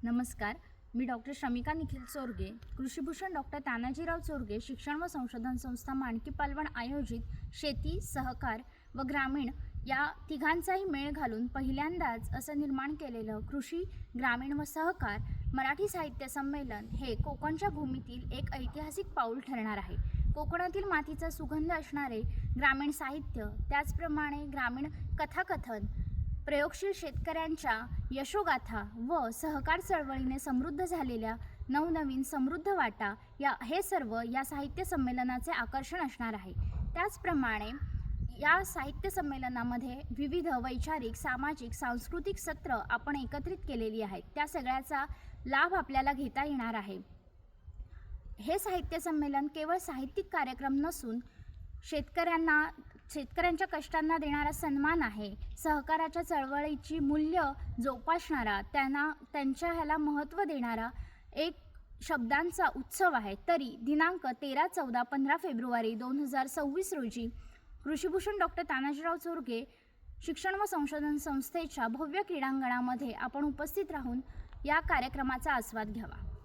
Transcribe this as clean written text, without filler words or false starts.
नमस्कार. मी doctor Shamika Nikhil Chorge, कृषीभूषण doctor Tanajirao Chorge शिक्षण व संशोधन संस्था माणकी पालवण आयोजित शेती, सहकार व ग्रामीण या तिघांचाही मेळ घालून पहिल्यांदाच असं निर्माण केलेलं कृषी, ग्रामीण व सहकार मराठी साहित्य संमेलन हे कोकणच्या भूमीतील एक ऐतिहासिक पाऊल ठरणार आहे. कोकणातील मातीचा सुगंध असणारे ग्रामीण साहित्य, त्याचप्रमाणे ग्रामीण कथाकथन, प्रयोगशील शेतकऱ्यांच्या यशोगाथा व सहकार चळवळीने समृद्ध झालेल्या नवनवीन समृद्ध वाटा हे सर्व या साहित्य संमेलनाचे आकर्षण असणार आहे. त्याचप्रमाणे या साहित्य संमेलनामध्ये विविध वैचारिक, सामाजिक, सांस्कृतिक सत्र आपण एकत्रित केलेली आहेत. त्या सगळ्याचा लाभ आपल्याला घेता येणार आहे. हे साहित्य संमेलन केवळ साहित्यिक कार्यक्रम नसून शेतकऱ्यांच्या कष्टांना देणारा सन्मान आहे. सहकाराच्या चळवळीची मूल्य जोपासणारा, त्यांच्या ह्याला महत्त्व देणारा एक शब्दांचा उत्सव आहे. तरी दिनांक 13, 14, 15 फेब्रुवारी 2026 रोजी कृषीभूषण डॉक्टर तानाजीराव चोरगे शिक्षण व संशोधन संस्थेच्या भव्य क्रीडांगणामध्ये आपण उपस्थित राहून या कार्यक्रमाचा आस्वाद घ्यावा.